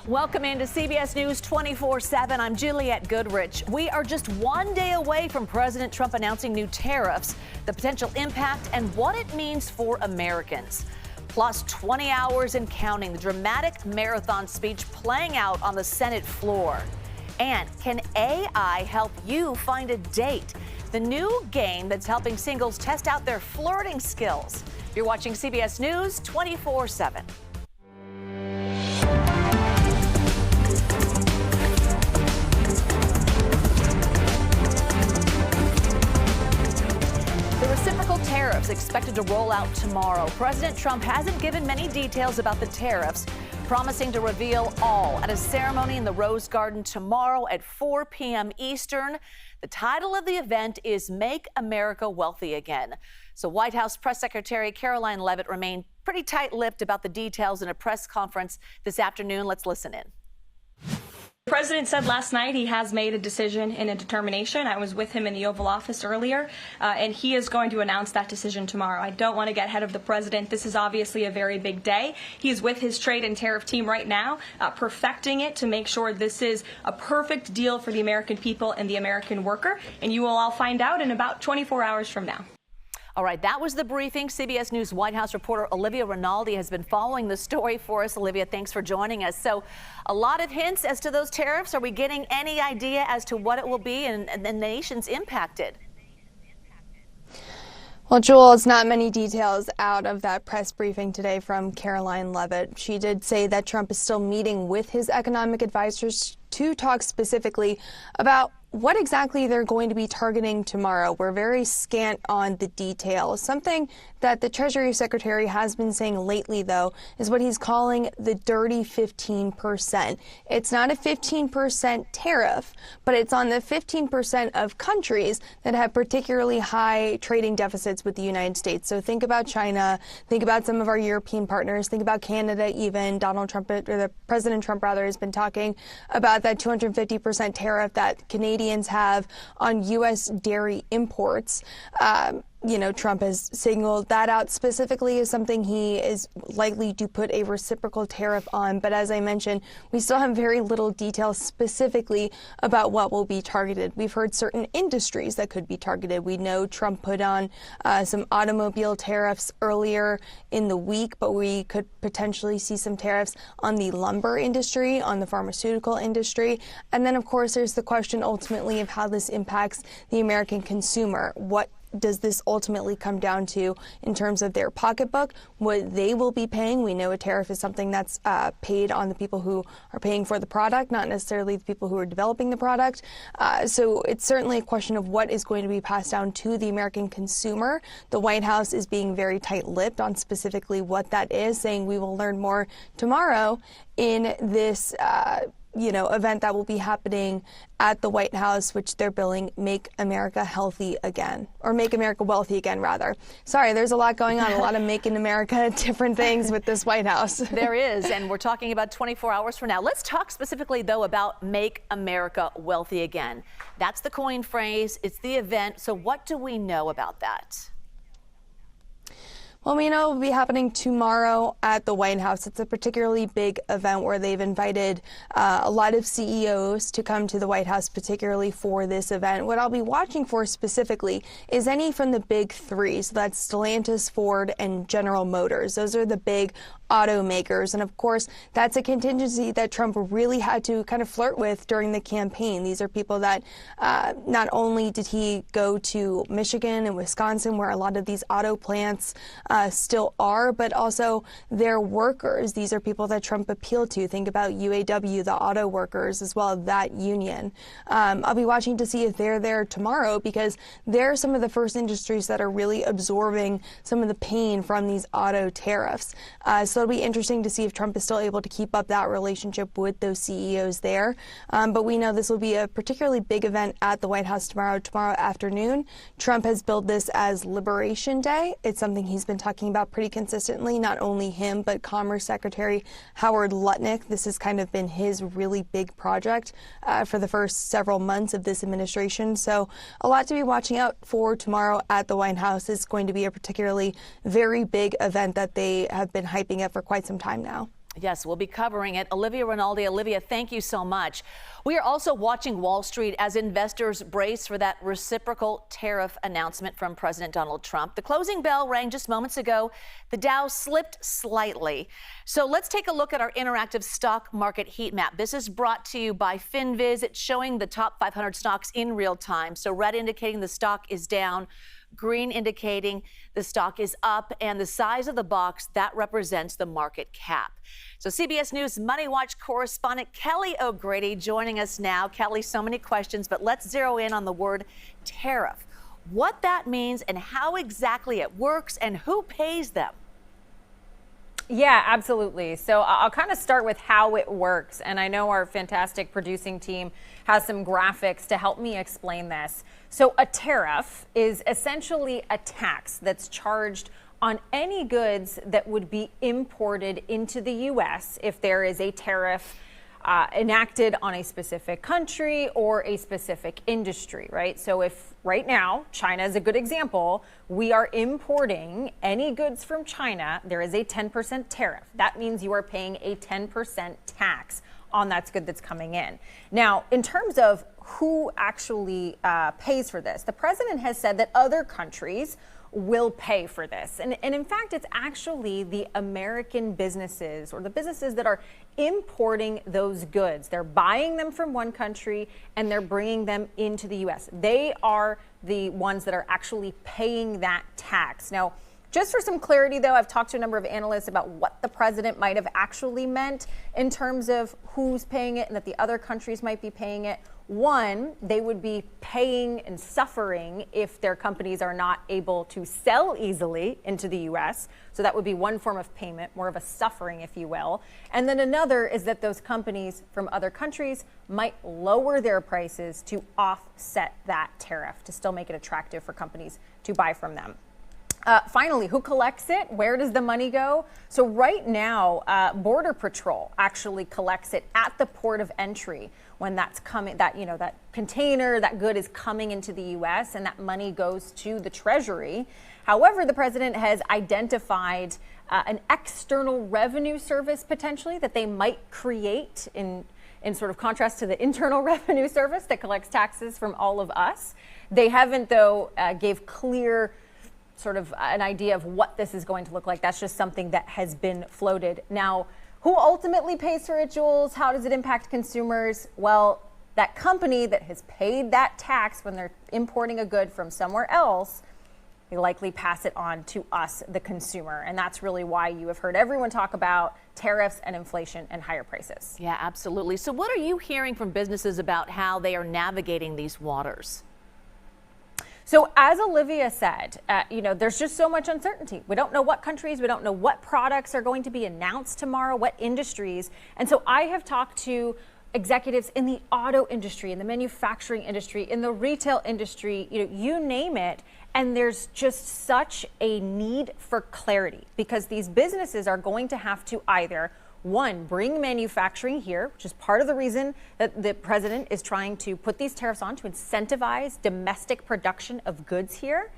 Welcome into CBS News 24/7. I'm Juliette Goodrich. We are just one day away from President Trump announcing new tariffs, the potential impact, and what it means for Americans. Plus 20 hours and counting, the dramatic marathon speech playing out on the Senate floor. And can AI help you find a date? The new game that's helping singles test out their flirting skills. You're watching CBS News 24/7. Reciprocal tariffs expected to roll out tomorrow. President Trump hasn't given many details about the tariffs, promising to reveal all at a ceremony in the Rose Garden tomorrow at 4 p.m. Eastern. The title of the event is Make America Wealthy Again. So White House Press Secretary Caroline Leavitt remained pretty tight-lipped about the details in a press conference this afternoon. Let's listen in. The president said last night he has made a decision and a determination. I was with him in the Oval Office earlier, and he is going to announce that decision tomorrow. I don't want to get ahead of the president. This is obviously a very big day. He's with his trade and tariff team right now, perfecting it to make sure this is a perfect deal for the American people and the American worker, and you will all find out in about 24 hours from now. All right, that was the briefing. CBS News White House reporter Olivia Rinaldi has been following the story for us. Olivia, thanks for joining us. So a lot of hints as to those tariffs. Are we getting any idea as to what it will be and the nations impacted? Well, Jules, not many details out of that press briefing today from Caroline Leavitt. She did say that Trump is still meeting with his economic advisors to talk specifically about what exactly they're going to be targeting tomorrow. We're very scant on the details. Something that the Treasury Secretary has been saying lately, though, is what he's calling the dirty 15%. It's not a 15% tariff, but it's on the 15% of countries that have particularly high trading deficits with the United States. So think about China, think about some of our European partners, think about Canada even. Donald Trump, or the President Trump rather, has been talking about that 250% tariff that Canadians have on U.S. dairy imports. Trump has signaled that out specifically as something he is likely to put a reciprocal tariff on. But as I mentioned, we still have very little detail specifically about what will be targeted. We've heard certain industries that could be targeted. We know Trump put on some automobile tariffs earlier in the week, but we could potentially see some tariffs on the lumber industry, on the pharmaceutical industry. And then, of course, there's the question ultimately of how this impacts the American consumer. What does this ultimately come down to in terms of their pocketbook, what they will be paying? We know a tariff is something that's paid on the people who are paying for the product, not necessarily the people who are developing the product. So it's certainly a question of what is going to be passed down to the American consumer. The White House is being very tight-lipped on specifically what that is, saying we will learn more tomorrow in this event that will be happening at the White House, which they're billing Make America Healthy Again, or Make America Wealthy Again, rather. Sorry, there's a lot going on, a lot of making America different things with this White House. There is, and we're talking about 24 hours from now. Let's talk specifically, though, about Make America Wealthy Again. That's the coin phrase. It's the event. So what do we know about that? Well, we know it will be happening tomorrow at the White House. It's a particularly big event where they've invited a lot of CEOs to come to the White House, particularly for this event. What I'll be watching for specifically is any from the big three. So that's Stellantis, Ford, and General Motors. Those are the big automakers. And of course, that's a contingency that Trump really had to kind of flirt with during the campaign. These are people that not only did he go to Michigan and Wisconsin, where a lot of these auto plants still are, but also their workers. These are people that Trump appealed to. Think about UAW, the auto workers, as well, that union. I'll be watching to see if they're there tomorrow, because they're some of the first industries that are really absorbing some of the pain from these auto tariffs. So it'll be interesting to see if Trump is still able to keep up that relationship with those CEOs there. But we know this will be a particularly big event at the White House tomorrow afternoon. Trump has billed this as Liberation Day. It's something he's been talking about pretty consistently, not only him, but Commerce Secretary Howard Lutnick. This has kind of been his really big project for the first several months of this administration. So a lot to be watching out for tomorrow at the White House. It's going to be a particularly very big event that they have been hyping up for quite some time now. Yes, we'll be covering it. Olivia Rinaldi. Olivia, thank you so much. We are also watching Wall Street as investors brace for that reciprocal tariff announcement from President Donald Trump. The closing bell rang just moments ago. The Dow slipped slightly. So let's take a look at our interactive stock market heat map. This is brought to you by FinViz. It's showing the top 500 stocks in real time. So red indicating the stock is down, green indicating the stock is up, and the size of the box, that represents the market cap. So CBS News Money Watch correspondent Kelly O'Grady joining us now. Kelly, so many questions, but let's zero in on the word tariff. What that means and how exactly it works and who pays them. Yeah, absolutely. So I'll kind of start with how it works. And I know our fantastic producing team has some graphics to help me explain this. So a tariff is essentially a tax that's charged on any goods that would be imported into the U.S. if there is a tariff enacted on a specific country or a specific industry, right? So if right now, China is a good example, we are importing any goods from China, there is a 10% tariff. That means you are paying a 10% tax on that good that's coming in. Now, in terms of who actually pays for this, the president has said that other countries will pay for this. And in fact, it's actually the American businesses or the businesses that are importing those goods. They're buying them from one country and they're bringing them into the U.S. They are the ones that are actually paying that tax. Now, just for some clarity, though, I've talked to a number of analysts about what the president might have actually meant in terms of who's paying it and that the other countries might be paying it. One, they would be paying and suffering if their companies are not able to sell easily into the U.S. So that would be one form of payment, more of a suffering, if you will. And then another is that those companies from other countries might lower their prices to offset that tariff to still make it attractive for companies to buy from them. Finally, who collects it? Where does the money go? So right now, Border Patrol actually collects it at the port of entry when that's coming, that container, that good is coming into the U.S. and that money goes to the Treasury. However, the president has identified an external revenue service potentially that they might create in sort of contrast to the internal revenue service that collects taxes from all of us. They haven't, though, gave clear sort of an idea of what this is going to look like. That's just something that has been floated. Now, who ultimately pays for it, Jules? How does it impact consumers? Well, that company that has paid that tax when they're importing a good from somewhere else, they likely pass it on to us, the consumer. And that's really why you have heard everyone talk about tariffs and inflation and higher prices. Yeah, absolutely. So what are you hearing from businesses about how they are navigating these waters? So as Olivia said, there's just so much uncertainty. We don't know what countries, we don't know what products are going to be announced tomorrow, what industries. And so I have talked to executives in the auto industry, in the manufacturing industry, in the retail industry, you name it. And there's just such a need for clarity because these businesses are going to have to either one, bring manufacturing here, which is part of the reason that the president is trying to put these tariffs on to incentivize domestic production of goods here.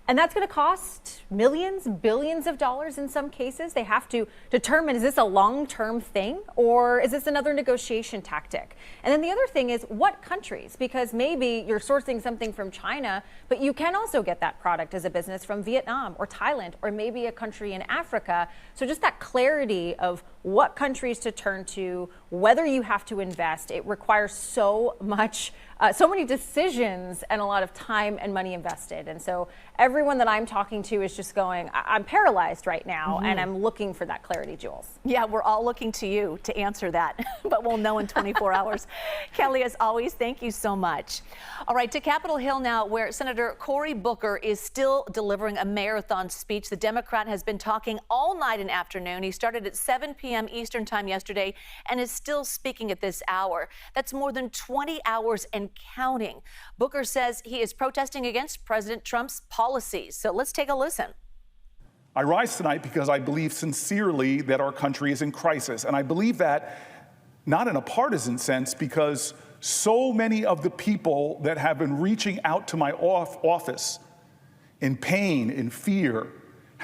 And that's going to cost millions, billions of dollars in some cases. They have to determine, is this a long-term thing or is this another negotiation tactic? And then the other thing is what countries, because maybe you're sourcing something from China, but you can also get that product as a business from Vietnam or Thailand or maybe a country in Africa. So just that clarity of what countries to turn to, whether you have to invest, it requires so many decisions and a lot of time and money invested. And so everyone that I'm talking to is just going, I'm paralyzed right now, and I'm looking for that clarity, Jules. Yeah, we're all looking to you to answer that, but we'll know in 24 hours. Kelly, as always, thank you so much. All right, to Capitol Hill now, where Senator Cory Booker is still delivering a marathon speech. The Democrat has been talking all night and afternoon. He started at 7 p.m. Eastern time yesterday and is still speaking at this hour. That's more than 20 hours and counting. Booker says he is protesting against President Trump's policies. So let's take a listen. I rise tonight because I believe sincerely that our country is in crisis. And I believe that not in a partisan sense, because so many of the people that have been reaching out to my office in pain, in fear,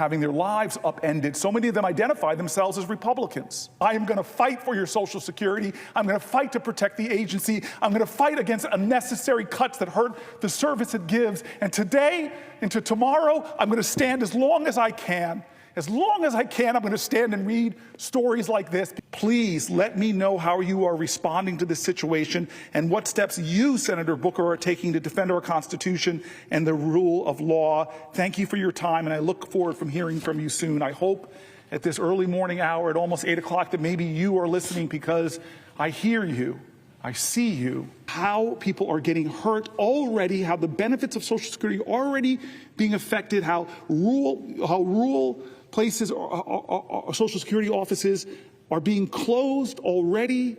having their lives upended. So many of them identify themselves as Republicans. I am going to fight for your Social Security. I'm going to fight to protect the agency. I'm going to fight against unnecessary cuts that hurt the service it gives. And today into tomorrow, I'm going to stand as long as I can. As long as I can, I'm going to stand and read stories like this. Please let me know how you are responding to this situation and what steps you, Senator Booker, are taking to defend our Constitution and the rule of law. Thank you for your time, and I look forward to hearing from you soon. I hope at this early morning hour at almost 8 o'clock that maybe you are listening, because I hear you. I see you, how people are getting hurt already, how the benefits of Social Security are already being affected, how rural places, Social Security offices are being closed already.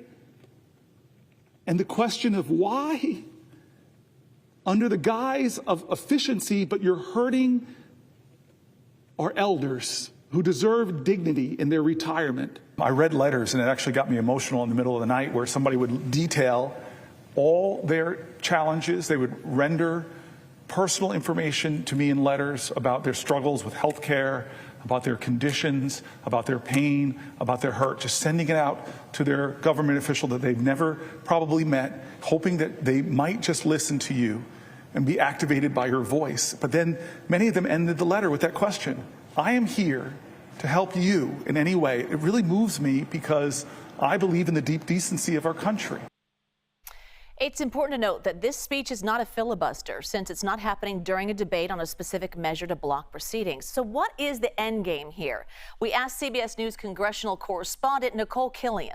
And the question of why, under the guise of efficiency, but you're hurting our elders who deserve dignity in their retirement. I read letters, and it actually got me emotional in the middle of the night, where somebody would detail all their challenges. They would render personal information to me in letters about their struggles with health care, about their conditions, about their pain, about their hurt, just sending it out to their government official that they've never probably met, hoping that they might just listen to you and be activated by your voice. But then many of them ended the letter with that question: I am here to help you in any way. It really moves me, because I believe in the deep decency of our country. It's important to note that this speech is not a filibuster, since it's not happening during a debate on a specific measure to block proceedings. So what is the end game here? We asked CBS News congressional correspondent Nicole Killian.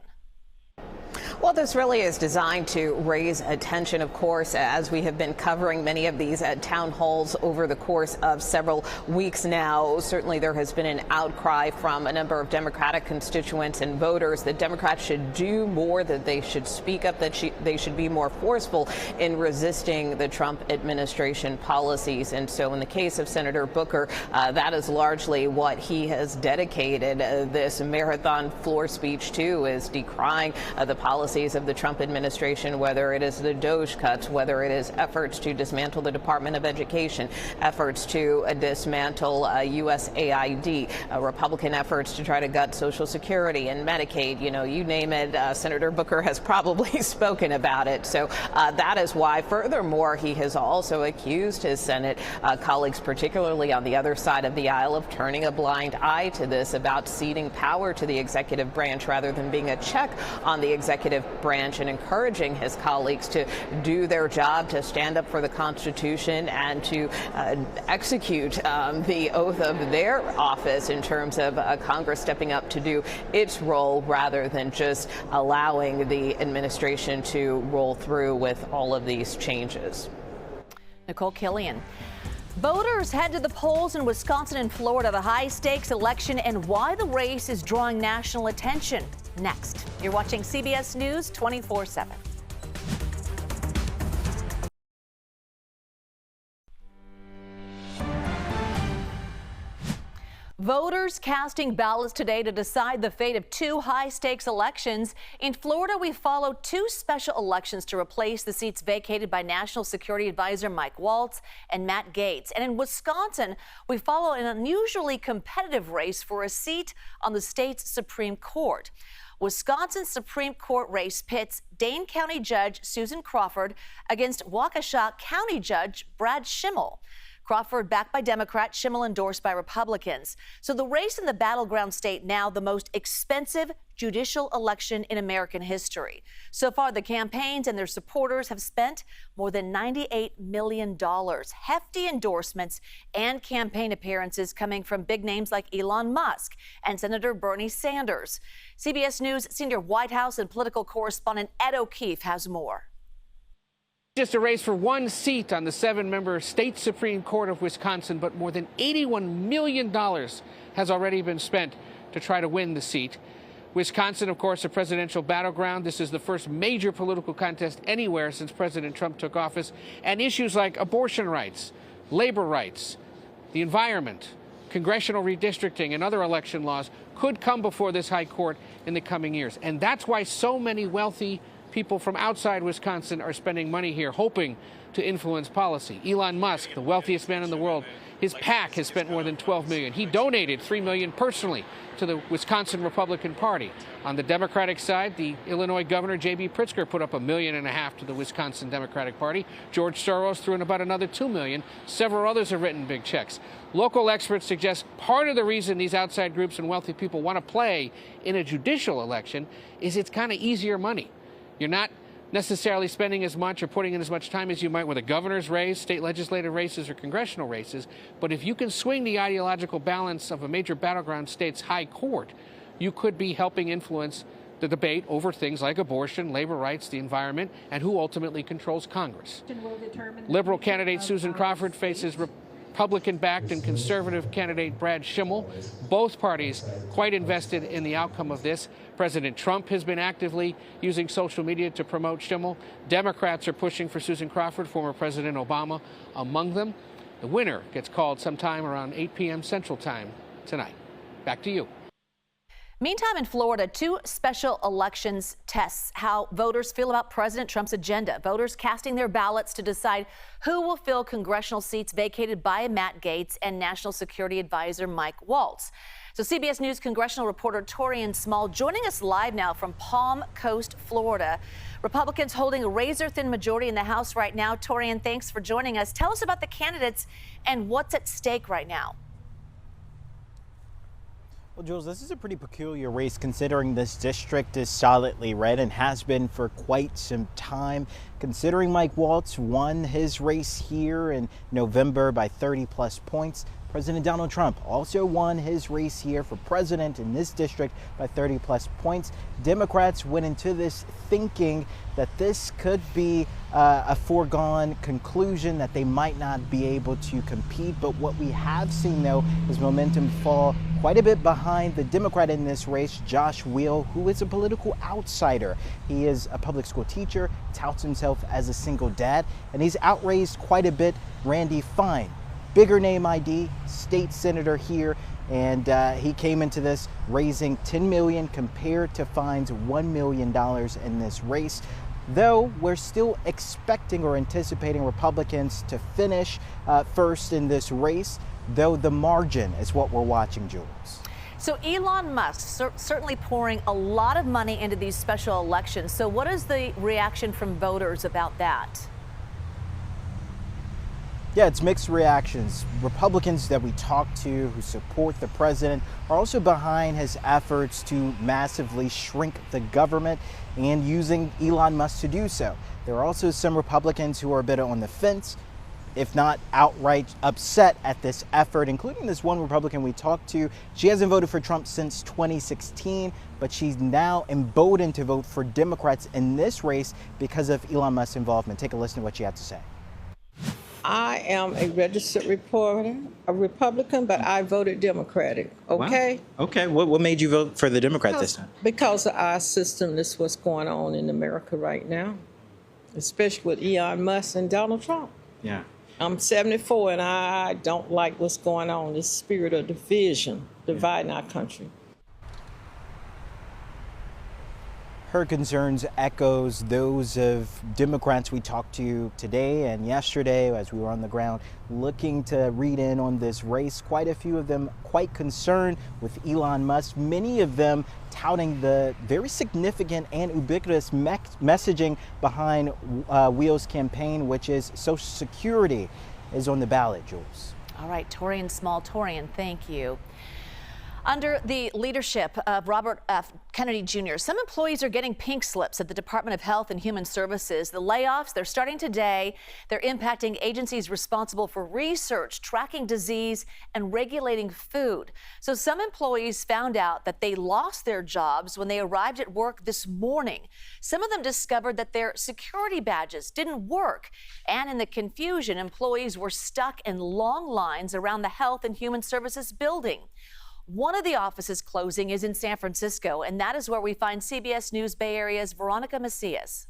Well, this really is designed to raise attention, of course, as we have been covering many of these town halls over the course of several weeks now. Certainly there has been an outcry from a number of Democratic constituents and voters that Democrats should do more, that they should speak up, that they should be more forceful in resisting the Trump administration policies. And so in the case of Senator Booker, that is largely what he has dedicated this marathon floor speech to, is decrying the policies of the Trump administration, whether it is the DOGE cuts, whether it is efforts to dismantle the Department of Education, efforts to dismantle USAID, Republican efforts to try to gut Social Security and Medicaid. You know, you name it, Senator Booker has probably spoken about it. So that is why, furthermore, he has also accused his Senate colleagues, particularly on the other side of the aisle, of turning a blind eye to this, about ceding power to the executive branch rather than being a check on the executive branch, and encouraging his colleagues to do their job, to stand up for the Constitution, and to execute the oath of their office in terms of Congress stepping up to do its role, rather than just allowing the administration to roll through with all of these changes. Nicole Killian. Voters head to the polls in Wisconsin and Florida, the high-stakes election, and why the race is drawing national attention. Next, you're watching CBS News 24/7. Voters casting ballots today to decide the fate of two high-stakes elections. In Florida, we follow two special elections to replace the seats vacated by National Security Advisor Mike Waltz and Matt Gaetz. And in Wisconsin, we follow an unusually competitive race for a seat on the state's Supreme Court. Wisconsin's Supreme Court race pits Dane County Judge Susan Crawford against Waukesha County Judge Brad Schimmel. Crawford backed by Democrats, Schimmel endorsed by Republicans. So the race in the battleground state now the most expensive judicial election in American history. So far, the campaigns and their supporters have spent more than $98 million. Hefty endorsements and campaign appearances coming from big names like Elon Musk and Senator Bernie Sanders. CBS News senior White House and political correspondent Ed O'Keefe has more. Just a race for one seat on the 7-member state Supreme Court of Wisconsin, but more than $81 million has already been spent to try to win the seat. Wisconsin, of course, a presidential battleground. This is the first major political contest anywhere since President Trump took office. And issues like abortion rights, labor rights, the environment, congressional redistricting, and other election laws could come before this high court in the coming years. And that's why so many wealthy people from outside Wisconsin are spending money here, hoping to influence policy. Elon Musk, the wealthiest man in the world, his PAC has spent more than $12 million. He donated $3 million personally to the Wisconsin Republican Party. On the Democratic side, the Illinois Governor, J.B. Pritzker, put up $1.5 million to the Wisconsin Democratic Party. George Soros threw in about another $2 million. Several others have written big checks. Local experts suggest part of the reason these outside groups and wealthy people want to play in a judicial election is it's kind of easier money. You're not necessarily spending as much or putting in as much time as you might with a governor's race, state legislative races, or congressional races. But if you can swing the ideological balance of a major battleground state's high court, you could be helping influence the debate over things like abortion, labor rights, the environment, and who ultimately controls Congress. Liberal candidate Susan Crawford faces Republican-backed and conservative candidate Brad Schimmel. Both parties quite invested in the outcome of this. President Trump has been actively using social media to promote Schimmel. Democrats are pushing for Susan Crawford, former President Obama among them. The winner gets called sometime around 8 p.m. Central Time tonight. Back to you. Meantime, in Florida, 2 special elections tests how voters feel about President Trump's agenda. Voters casting their ballots to decide who will fill congressional seats vacated by Matt Gaetz and National Security Advisor Mike Waltz. So CBS News congressional reporter Torian Small joining us live now from Palm Coast, Florida. Republicans holding a razor-thin majority in the House right now. Torian, thanks for joining us. Tell us about the candidates and what's at stake right now. Well, Jules, this is a pretty peculiar race considering this district is solidly red and has been for quite some time. Considering Mike Waltz won his race here in November by 30-plus points, President Donald Trump also won his race here for president in this district by 30-plus points. Democrats went into this thinking that this could be a foregone conclusion, that they might not be able to compete. But what we have seen, though, is momentum fall quite a bit behind the Democrat in this race, Josh Weil, who is a political outsider. He is a public school teacher, touts himself as a single dad, and he's outraised quite a bit Randy Fine. Bigger name ID, state senator here, and he came into this raising $10 million compared to Fine's $1 million in this race. Though we're still expecting or anticipating Republicans to finish first in this race, though the margin is what we're watching, Jules. So Elon Musk certainly pouring a lot of money into these special elections. So what is the reaction from voters about that? Yeah, it's mixed reactions. Republicans that we talk to who support the president are also behind his efforts to massively shrink the government and using Elon Musk to do so. There are also some Republicans who are a bit on the fence, if not outright upset at this effort, including this one Republican we talked to. She hasn't voted for Trump since 2016, but she's now emboldened to vote for Democrats in this race because of Elon Musk's involvement. Take a listen to what she had to say. I am a registered reporter, a Republican, but I voted Democratic, okay? Wow. Okay, what made you vote for the Democrat this time? Because of our system, this is what's going on in America right now, especially with Elon Musk and Donald Trump. Yeah. I'm 74 and I don't like what's going on, this spirit of division, dividing our country. Her concerns echoes those of Democrats we talked to today and yesterday as we were on the ground looking to read in on this race. Quite a few of them quite concerned with Elon Musk, many of them touting the very significant and ubiquitous messaging behind Weil's campaign, which is Social Security is on the ballot, Jules. All right, Torian Small. Torian, thank you. Under the leadership of Robert F. Kennedy Jr., some employees are getting pink slips at the Department of Health and Human Services. The layoffs, they're starting today. They're impacting agencies responsible for research, tracking disease, and regulating food. So some employees found out that they lost their jobs when they arrived at work this morning. Some of them discovered that their security badges didn't work. And in the confusion, employees were stuck in long lines around the Health and Human Services building. One of the offices closing is in San Francisco, and that is where we find CBS News Bay Area's Veronica Macias.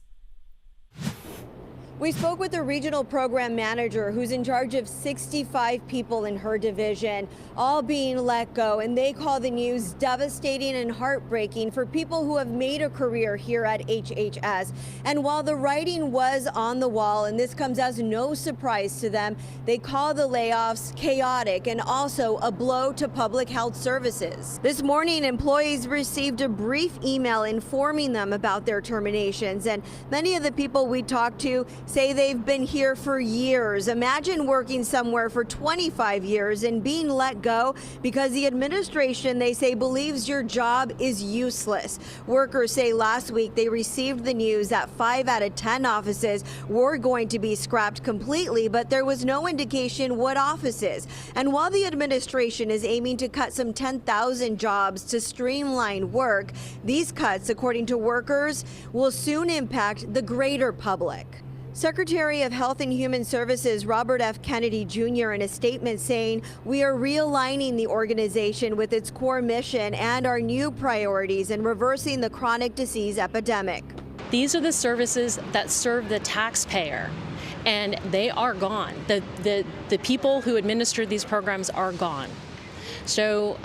We spoke with the regional program manager who's in charge of 65 people in her division, all being let go, and they call the news devastating and heartbreaking for people who have made a career here at HHS. And while the writing was on the wall, and this comes as no surprise to them, they call the layoffs chaotic and also a blow to public health services. This morning, employees received a brief email informing them about their terminations, and many of the people we talked to say they've been here for years. Imagine working somewhere for 25 years and being let go because the administration, they say, believes your job is useless. Workers say last week they received the news that 5 out of 10 offices were going to be scrapped completely, but there was no indication what offices. And while the administration is aiming to cut some 10,000 jobs to streamline work, these cuts, according to workers, will soon impact the greater public. Secretary of Health and Human Services Robert F. Kennedy Jr. in a statement saying, "We are realigning the organization with its core mission and our new priorities in reversing the chronic disease epidemic." These are the services that serve the taxpayer, and they are gone. The people who administer these programs are gone. So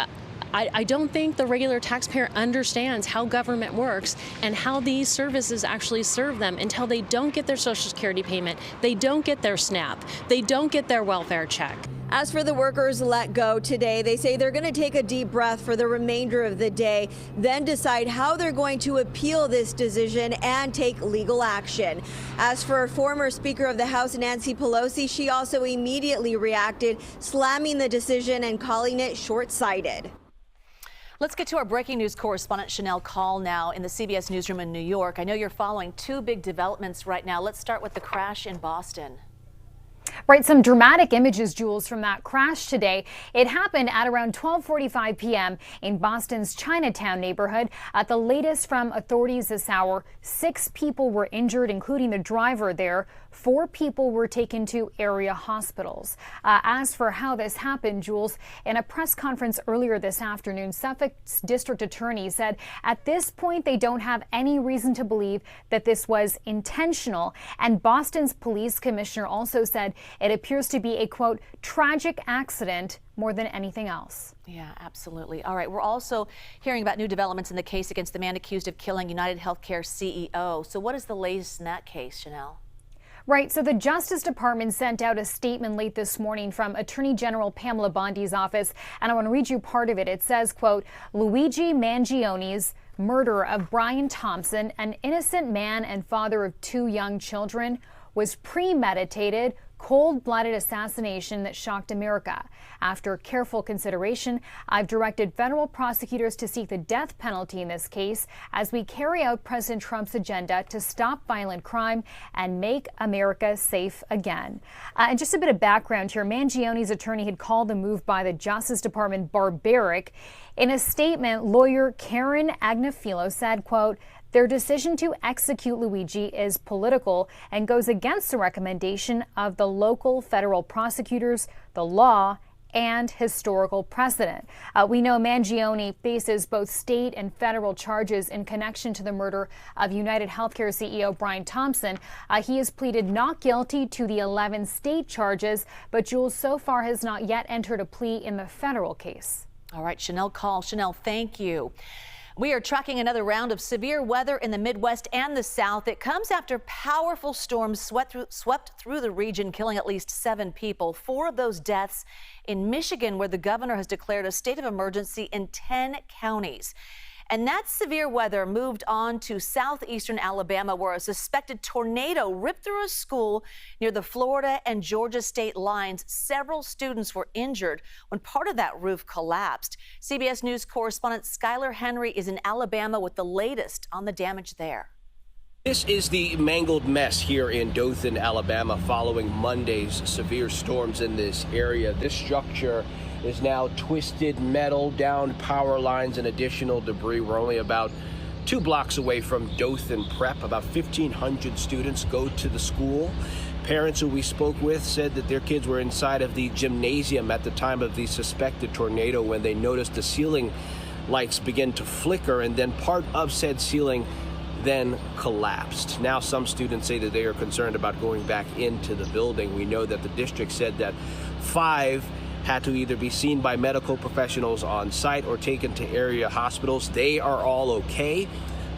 I don't think the regular taxpayer understands how government works and how these services actually serve them until they don't get their Social Security payment, they don't get their SNAP, they don't get their welfare check. As for the workers let go today, they say they're going to take a deep breath for the remainder of the day, then decide how they're going to appeal this decision and take legal action. As for former Speaker of the House Nancy Pelosi, she also immediately reacted, slamming the decision and calling it short-sighted. Let's get to our breaking news correspondent Chanel Call now in the CBS newsroom in New York. I know you're following 2 big developments right now. Let's start with the crash in Boston. Right, some dramatic images, Jules, from that crash today. It happened at around 12:45 p.m. in Boston's Chinatown neighborhood. At the latest from authorities this hour, 6 people were injured, including the driver there. 4 people were taken to area hospitals. As for how this happened, Jules, in a press conference earlier this afternoon, Suffolk's district attorney said at this point they don't have any reason to believe that this was intentional. And Boston's police commissioner also said it appears to be a, quote, tragic accident more than anything else. Yeah, absolutely. All right, we're also hearing about new developments in the case against the man accused of killing United Healthcare CEO. So what is the latest in that case, Chanel? Right, so the Justice Department sent out a statement late this morning from Attorney General Pamela Bondi's office, and I want to read you part of it. It says, quote, Luigi Mangione's murder of Brian Thompson, an innocent man and father of 2 young children, was premeditated, cold-blooded assassination that shocked America. After careful consideration, I've directed federal prosecutors to seek the death penalty in this case as we carry out President Trump's agenda to stop violent crime and make America safe again. And just a bit of background here. Mangione's attorney had called the move by the Justice Department barbaric. In a statement, lawyer Karen Agnafilo said, quote, their decision to execute Luigi is political and goes against the recommendation of the local federal prosecutors, the law, and historical precedent. We know Mangione faces both state and federal charges in connection to the murder of United Healthcare CEO Brian Thompson. He has pleaded not guilty to the 11 state charges, but Jules so far has not yet entered a plea in the federal case. All right, Chanel Call. Chanel, thank you. We are tracking another round of severe weather in the Midwest and the South. It comes after powerful storms swept through the region, killing at least 7 people. 4 of those deaths in Michigan, where the governor has declared a state of emergency in 10 counties. And that severe weather moved on to southeastern Alabama, where a suspected tornado ripped through a school near the Florida and Georgia state lines. Several students were injured when part of that roof collapsed. CBS News correspondent Skylar Henry is in Alabama with the latest on the damage there. This is the mangled mess here in Dothan, Alabama, following Monday's severe storms in this area. This structure is now twisted metal, downed power lines, and additional debris. We're only about 2 blocks away from Dothan Prep. About 1,500 students go to the school. Parents who we spoke with said that their kids were inside of the gymnasium at the time of the suspected tornado when they noticed the ceiling lights begin to flicker, and then part of said ceiling then collapsed. Now some students say that they are concerned about going back into the building. We know that the district said that 5 had to either be seen by medical professionals on site or taken to area hospitals. They are all okay.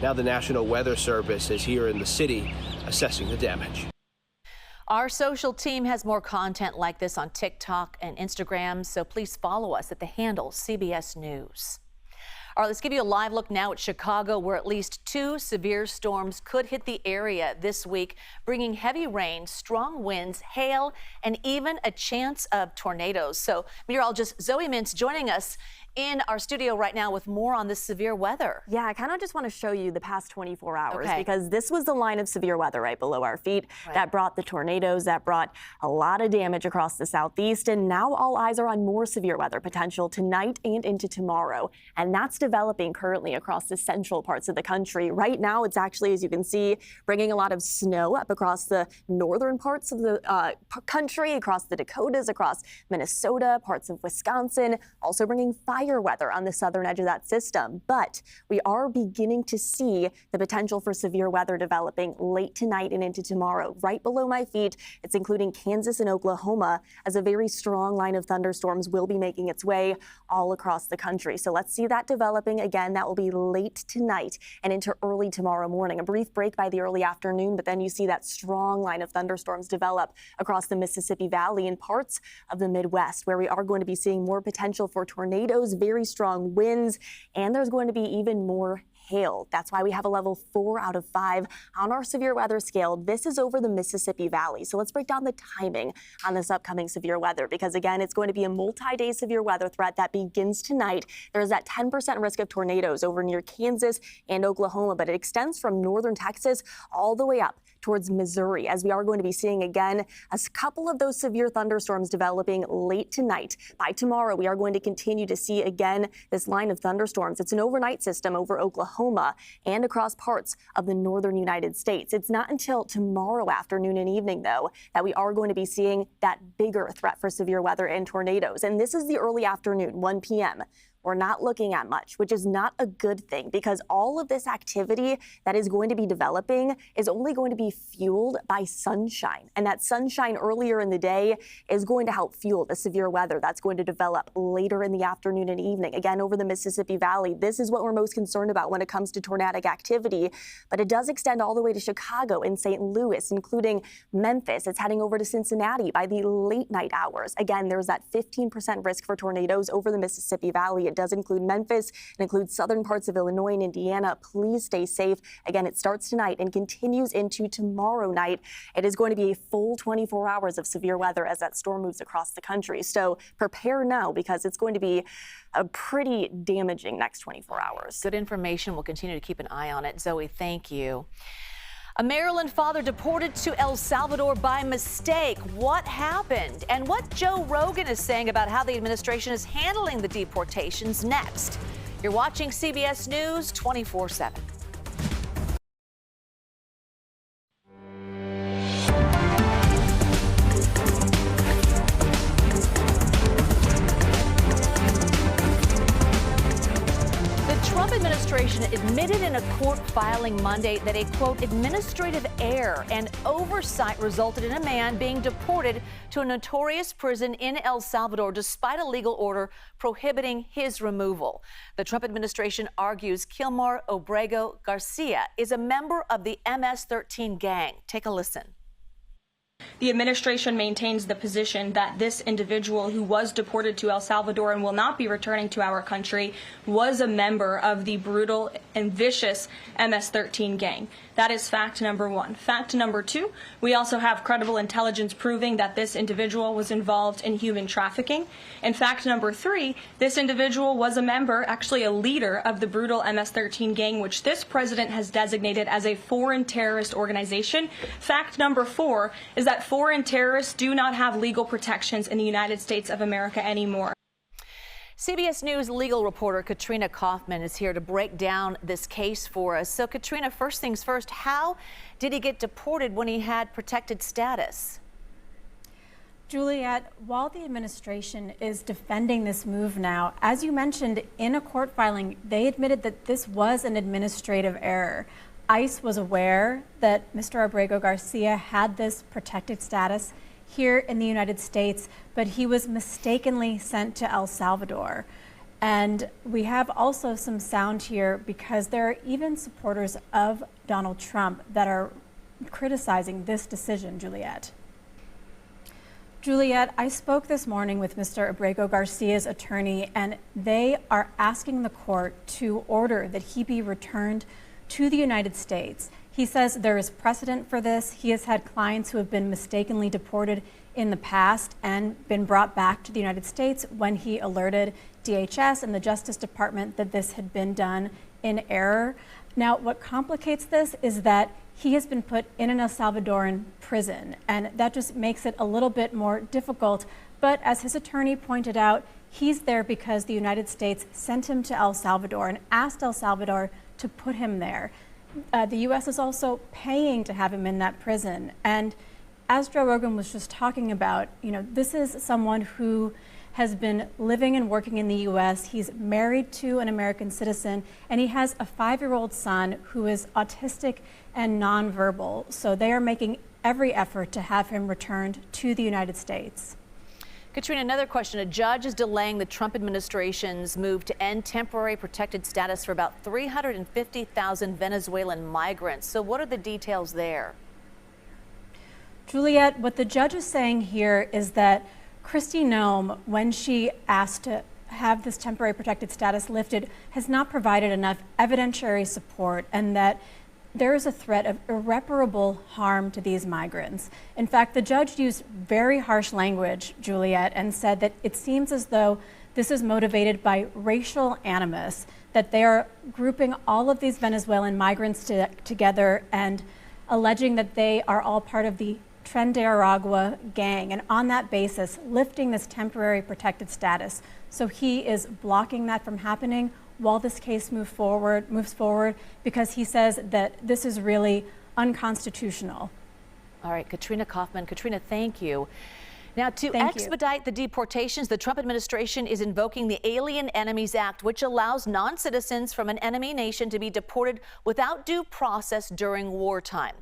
Now the National Weather Service is here in the city assessing the damage. Our social team has more content like this on TikTok and Instagram, so please follow us at the handle CBS News. All right, let's give you a live look now at Chicago, where at least 2 severe storms could hit the area this week, bringing heavy rain, strong winds, hail, and even a chance of tornadoes. So meteorologist Zoe Mintz joining us in our studio right now with more on this severe weather. Yeah, I kind of just want to show you the past 24 hours Okay. because this was the line of severe weather right below our feet that brought the tornadoes, that brought a lot of damage across the southeast. And now all eyes are on more severe weather potential tonight and into tomorrow. And that's developing currently across the central parts of the country. Right now, it's actually, as you can see, bringing a lot of snow up across the northern parts of the country, across the Dakotas, across Minnesota, parts of Wisconsin, also bringing fire weather on the southern edge of that system. But we are beginning to see the potential for severe weather developing late tonight and into tomorrow. Right below my feet, it's including Kansas and Oklahoma, as a very strong line of thunderstorms will be making its way all across the country. So let's see that developing again. That will be late tonight and into early tomorrow morning. A brief break by the early afternoon, but then you see that strong line of thunderstorms develop across the Mississippi Valley and parts of the Midwest, where we are going to be seeing more potential for tornadoes, very strong winds, and there's going to be even more hail. That's why we have a level 4 out of 5 on our severe weather scale. This is over the Mississippi Valley. So let's break down the timing on this upcoming severe weather, because again, it's going to be a multi-day severe weather threat that begins tonight. There's that 10% risk of tornadoes over near Kansas and Oklahoma, but it extends from northern Texas all the way up towards Missouri, as we are going to be seeing again a couple of those severe thunderstorms developing late tonight. By tomorrow, we are going to continue to see again this line of thunderstorms. It's an overnight system over Oklahoma and across parts of the northern United States. It's not until tomorrow afternoon and evening, though, that we are going to be seeing that bigger threat for severe weather and tornadoes. And this is the early afternoon, 1 p.m. We're not looking at much, which is not a good thing, because all of this activity that is going to be developing is only going to be fueled by sunshine. And that sunshine earlier in the day is going to help fuel the severe weather that's going to develop later in the afternoon and evening. Again, over the Mississippi Valley, this is what we're most concerned about when it comes to tornadic activity. But it does extend all the way to Chicago and St. Louis, including Memphis. It's heading over to Cincinnati by the late night hours. Again, there's that 15% risk for tornadoes over the Mississippi Valley. It does include Memphis. It includes southern parts of Illinois and Indiana. Please stay safe. Again, it starts tonight and continues into tomorrow night. It is going to be a full 24 hours of severe weather as that storm moves across the country. So prepare now, because it's going to be a pretty damaging next 24 hours. Good information. We'll continue to keep an eye on it. Zoe, thank you. A Maryland father deported to El Salvador by mistake. What happened? And what Joe Rogan is saying about how the administration is handling the deportations next. You're watching CBS News 24/7. Administration admitted in a court filing Monday that a, quote, administrative error and oversight resulted in a man being deported to a notorious prison in El Salvador despite a legal order prohibiting his removal. The Trump administration argues Kilmar Obrego Garcia is a member of the MS-13 gang. Take a listen. The administration maintains the position that this individual, who was deported to El Salvador and will not be returning to our country, was a member of the brutal and vicious MS-13 gang. That is fact number one. Fact number two, we also have credible intelligence proving that this individual was involved in human trafficking. And fact number three, this individual was a member, actually a leader, of the brutal MS-13 gang, which this president has designated as a foreign terrorist organization. Fact number four is that foreign terrorists do not have legal protections in the United States of America anymore. CBS News legal reporter Katrina Kaufman is here to break down this case for us. So, Katrina, first things first, how did he get deported when he had protected status? Juliet, while the administration is defending this move now, as you mentioned in a court filing, they admitted that this was an administrative error. ICE was aware that Mr. Abrego Garcia had this protected status here in the United States, but he was mistakenly sent to El Salvador. And we have also some sound here because there are even supporters of Donald Trump that are criticizing this decision, Juliet. Juliet, I spoke this morning with Mr. Abrego Garcia's attorney, and they are asking the court to order that he be returned to the United States. He says there is precedent for this. He has had clients who have been mistakenly deported in the past and been brought back to the United States when he alerted DHS and the Justice Department that this had been done in error. Now, what complicates this is that he has been put in an El Salvadoran prison, and that just makes it a little bit more difficult. But as his attorney pointed out, he's there because the United States sent him to El Salvador and asked El Salvador to put him there. The U.S. is also paying to have him in that prison. And as Joe Rogan was just talking about, this is someone who has been living and working in the U.S. He's married to an American citizen, and he has a 5-year-old son who is autistic and nonverbal. So they are making every effort to have him returned to the United States. Katrina, another question. A judge is delaying the Trump administration's move to end temporary protected status for about 350,000 Venezuelan migrants. So what are the details there? Juliet, what the judge is saying here is that Kristi Noem, when she asked to have this temporary protected status lifted, has not provided enough evidentiary support, and that there is a threat of irreparable harm to these migrants. In fact, the judge used very harsh language, Juliet, and said that it seems as though this is motivated by racial animus, that they are grouping all of these Venezuelan migrants together and alleging that they are all part of the Tren de Aragua gang, and on that basis, lifting this temporary protected status. So he is blocking that from happening while this case moves forward, because he says that this is really unconstitutional. All right, Katrina Kaufman. Katrina, thank you. Now, to expedite the deportations, the Trump administration is invoking the Alien Enemies Act, which allows non-citizens from an enemy nation to be deported without due process during wartime.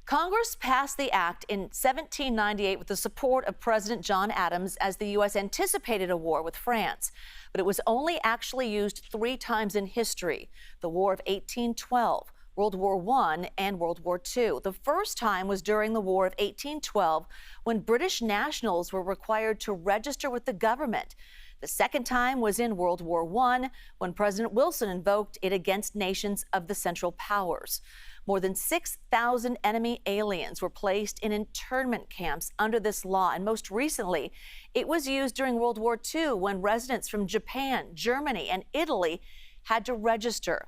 Congress passed the act in 1798 with the support of President John Adams as the U.S. anticipated a war with France. But it was only actually used 3 times in history: the War of 1812, World War I, and World War II. The first time was during the War of 1812, when British nationals were required to register with the government. The second time was in World War I, when President Wilson invoked it against nations of the Central Powers. More than 6,000 enemy aliens were placed in internment camps under this law, and most recently, it was used during World War II, when residents from Japan, Germany, and Italy had to register.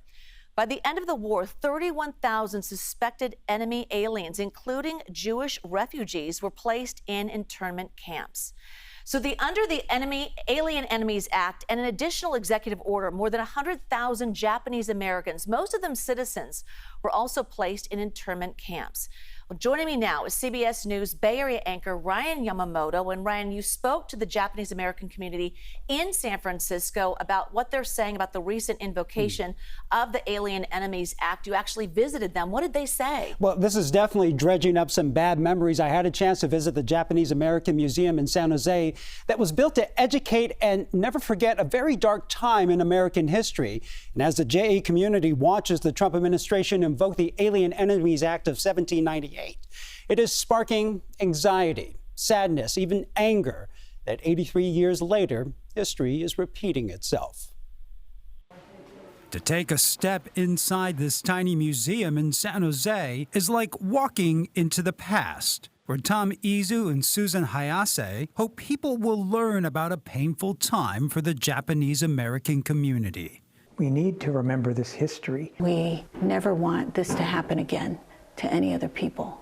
By the end of the war, 31,000 suspected enemy aliens, including Jewish refugees, were placed in internment camps. So under the Alien Enemies Act and an additional executive order, more than 100,000 Japanese Americans, most of them citizens, were also placed in internment camps. Well, joining me now is CBS News Bay Area anchor Ryan Yamamoto. And Ryan, you spoke to the Japanese American community in San Francisco about what they're saying about the recent invocation of the Alien Enemies Act. You actually visited them. What did they say? Well, this is definitely dredging up some bad memories. I had a chance to visit the Japanese American Museum in San Jose that was built to educate and never forget a very dark time in American history. And as the JA community watches the Trump administration invoke the Alien Enemies Act of 1798, it is sparking anxiety, sadness, even anger that 83 years later, history is repeating itself. To take a step inside this tiny museum in San Jose is like walking into the past, where Tom Izu and Susan Hayase hope people will learn about a painful time for the Japanese American community. We need to remember this history. We never want this to happen again to any other people.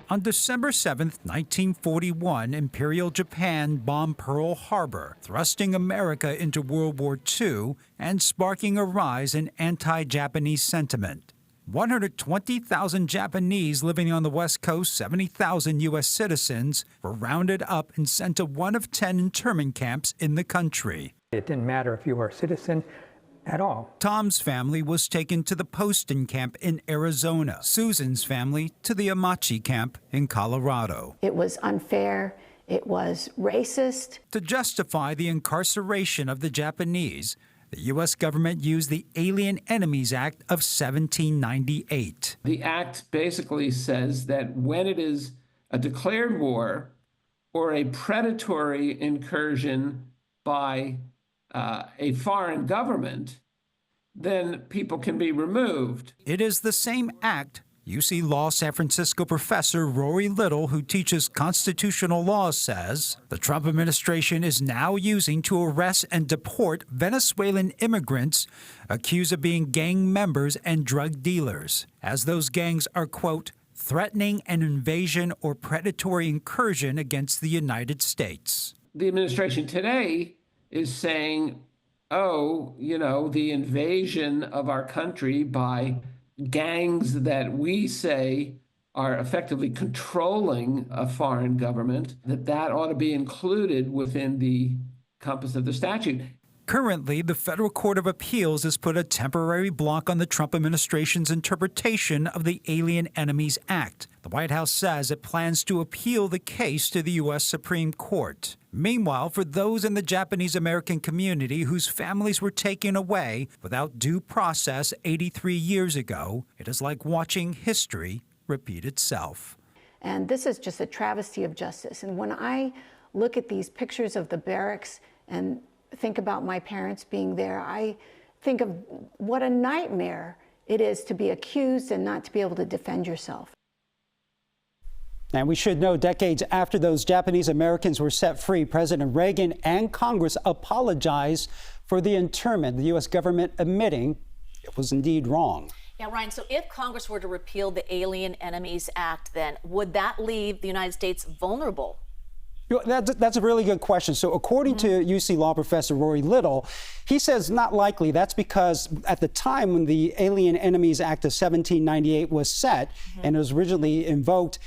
On December 7th, 1941, Imperial Japan bombed Pearl Harbor, thrusting America into World War II and sparking a rise in anti-Japanese sentiment. 120,000 Japanese living on the West Coast, 70,000 U.S. citizens, were rounded up and sent to one of 10 internment camps in the country. It didn't matter if you were a citizen at all. Tom's family was taken to the Poston camp in Arizona. Susan's family to the Amachi camp in Colorado. It was unfair. It was racist. To justify the incarceration of the Japanese, the U.S. government used the Alien Enemies Act of 1798. The act basically says that when it is a declared war or a predatory incursion by a foreign government, then people can be removed. It is the same act UC Law San Francisco professor Rory Little, who teaches constitutional law, says the Trump administration is now using to arrest and deport Venezuelan immigrants accused of being gang members and drug dealers, as those gangs are, quote, threatening an invasion or predatory incursion against the United States. The administration today is saying, oh, you know, the invasion of our country by gangs that we say are effectively controlling a foreign government, that ought to be included within the compass of the statute. Currently, the Federal Court of Appeals has put a temporary block on the Trump administration's interpretation of the Alien Enemies Act. The White House says it plans to appeal the case to the U.S. Supreme Court. Meanwhile, for those in the Japanese American community whose families were taken away without due process 83 years ago, it is like watching history repeat itself. And this is just a travesty of justice. And when I look at these pictures of the barracks and think about my parents being there, I think of what a nightmare it is to be accused and not to be able to defend yourself. And we should know, decades after those Japanese Americans were set free, President Reagan and Congress apologized for the internment, the U.S. government admitting it was indeed wrong. Yeah, Ryan, so if Congress were to repeal the Alien Enemies Act, then would that leave the United States vulnerable? That's a really good question. So according to UC Law professor Rory Little, he says not likely. That's because at the time when the Alien Enemies Act of 1798 was set and it was originally invoked,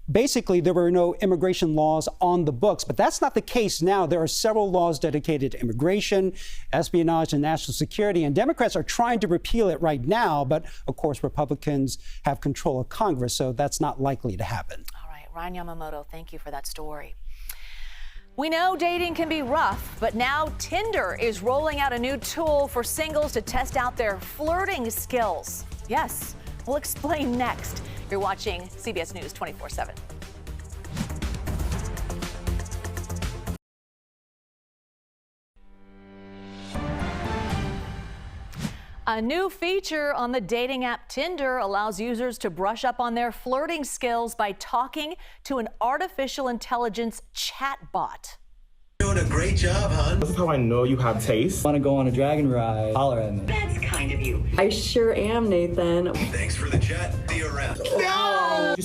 basically there were no immigration laws on the books. But that's not the case now. There are several laws dedicated to immigration, espionage, and national security. And Democrats are trying to repeal it right now. But of course, Republicans have control of Congress, so that's not likely to happen. All right, Ryan Yamamoto, thank you for that story. We know dating can be rough, but now Tinder is rolling out a new tool for singles to test out their flirting skills. Yes, we'll explain next. You're watching CBS News 24/7. A new feature on the dating app Tinder allows users to brush up on their flirting skills by talking to an artificial intelligence chatbot. Doing a great job, hon. This is how I know you have taste. Want to go on a dragon ride? Holler at me. That's kind of you. I sure am, Nathan. Thanks for the chat. See you around. No!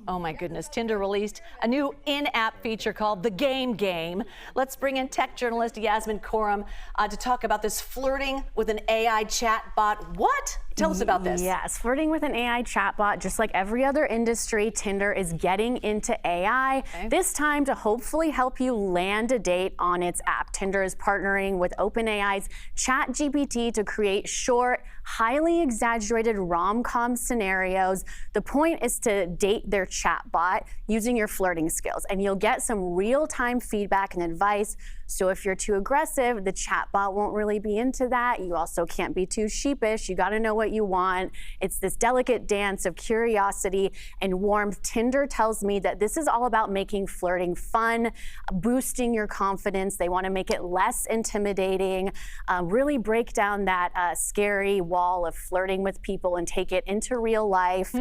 Oh my goodness, Tinder released a new in-app feature called the Game. Let's bring in tech journalist Yasmin Khorram to talk about this flirting with an AI chatbot. What? Tell us about this. Yes, flirting with an AI chatbot, just like every other industry, Tinder is getting into AI, this time to hopefully help you land a date on its app. Tinder is partnering with OpenAI's ChatGPT to create short, highly exaggerated rom-com scenarios. The point is to date their chatbot using your flirting skills, and you'll get some real-time feedback and advice. So if you're too aggressive, the chatbot won't really be into that. You also can't be too sheepish. You got to know what you want. It's this delicate dance of curiosity and warmth. Tinder tells me that this is all about making flirting fun, boosting your confidence. They want to make it less intimidating, really break down that scary wall of flirting with people and take it into real life.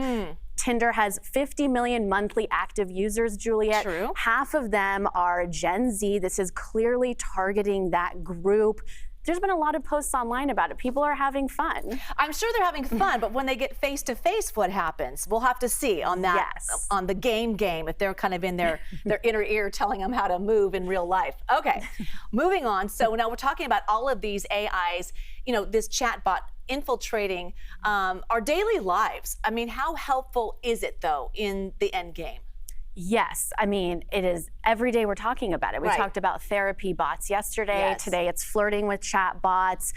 Tinder has 50 million monthly active users, Juliet. True. Half of them are Gen Z. This is clearly targeting that group. There's been a lot of posts online about it. People are having fun. I'm sure they're having fun, but when they get face-to-face, what happens? We'll have to see on that, on the game, if they're kind of in their inner ear telling them how to move in real life. Okay, moving on. So now we're talking about all of these AIs, you know, this chatbot infiltrating our daily lives. I mean, how helpful is it, though, in the end game? Yes. I mean, it is every day we're talking about it. We talked about therapy bots yesterday. Yes. Today it's flirting with chat bots.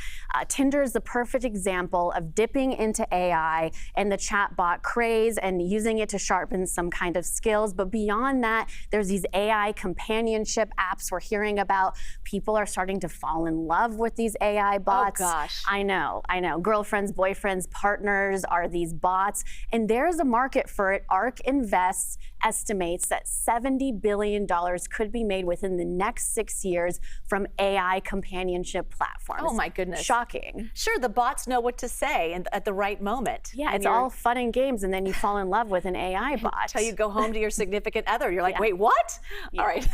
Tinder is the perfect example of dipping into AI and the chat bot craze and using it to sharpen some kind of skills. But beyond that, there's these AI companionship apps we're hearing about. People are starting to fall in love with these AI bots. Oh, gosh. I know. Girlfriends, boyfriends, partners are these bots. And there's a market for it. ARK Invest estimates that $70 billion could be made within the next 6 years from AI companionship platforms. Oh my goodness. Shocking. Sure, the bots know what to say and at the right moment. Yeah, it's all fun and games, and then you fall in love with an AI bot. Until you go home to your significant other. You're like, wait, what? Yeah. All right.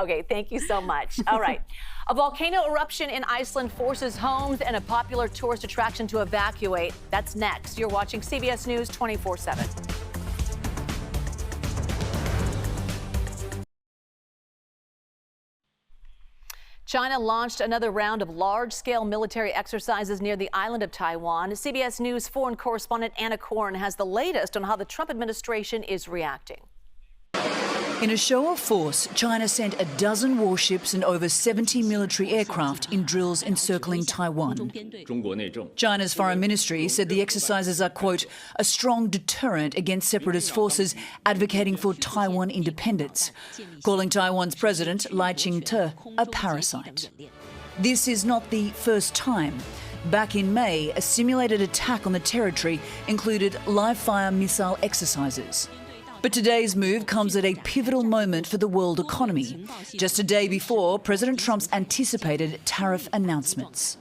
Okay, thank you so much. All right. A volcano eruption in Iceland forces homes and a popular tourist attraction to evacuate. That's next. You're watching CBS News 24/7. China launched another round of large-scale military exercises near the island of Taiwan. CBS News foreign correspondent Anna Korn has the latest on how the Trump administration is reacting. In a show of force, China sent a dozen warships and over 70 military aircraft in drills encircling Taiwan. China's foreign ministry said the exercises are, quote, a strong deterrent against separatist forces advocating for Taiwan independence, calling Taiwan's president, Lai Ching-te, a parasite. This is not the first time. Back in May, a simulated attack on the territory included live-fire missile exercises. But today's move comes at a pivotal moment for the world economy, just a day before President Trump's anticipated tariff announcements.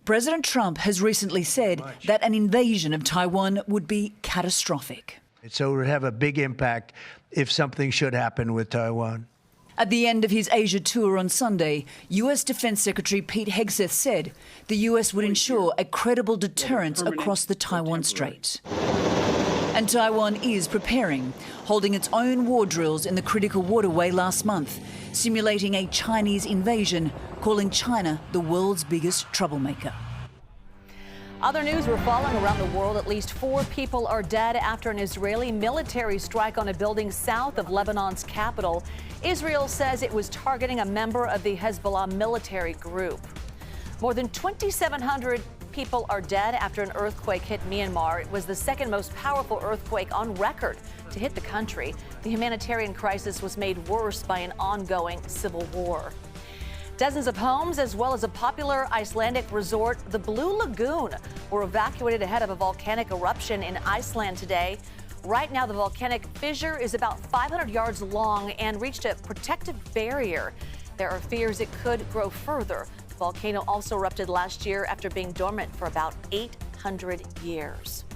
President Trump has recently said that an invasion of Taiwan would be catastrophic. So it would have a big impact if something should happen with Taiwan. At the end of his Asia tour on Sunday, U.S. Defense Secretary Pete Hegseth said the U.S. would ensure a credible deterrence across the Taiwan Strait. And Taiwan is preparing, holding its own war drills in the critical waterway last month, simulating a Chinese invasion, calling China the world's biggest troublemaker. Other news we're following around the world. At least 4 people are dead after an Israeli military strike on a building south of Lebanon's capital. Israel says it was targeting a member of the Hezbollah military group. More than 2,700 people are dead after an earthquake hit Myanmar. It was the second most powerful earthquake on record to hit the country. The humanitarian crisis was made worse by an ongoing civil war. Dozens of homes, as well as a popular Icelandic resort, the Blue Lagoon, were evacuated ahead of a volcanic eruption in Iceland today. Right now, the volcanic fissure is about 500 yards long and reached a protective barrier. There are fears it could grow further. The volcano also erupted last year after being dormant for about 800 years.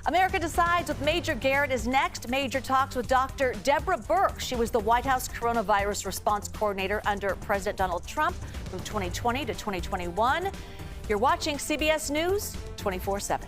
America Decides with Major Garrett is next. Major talks with Dr. Deborah Birx. She was the White House coronavirus response coordinator under President Donald Trump from 2020 to 2021. You're watching CBS News 24/7.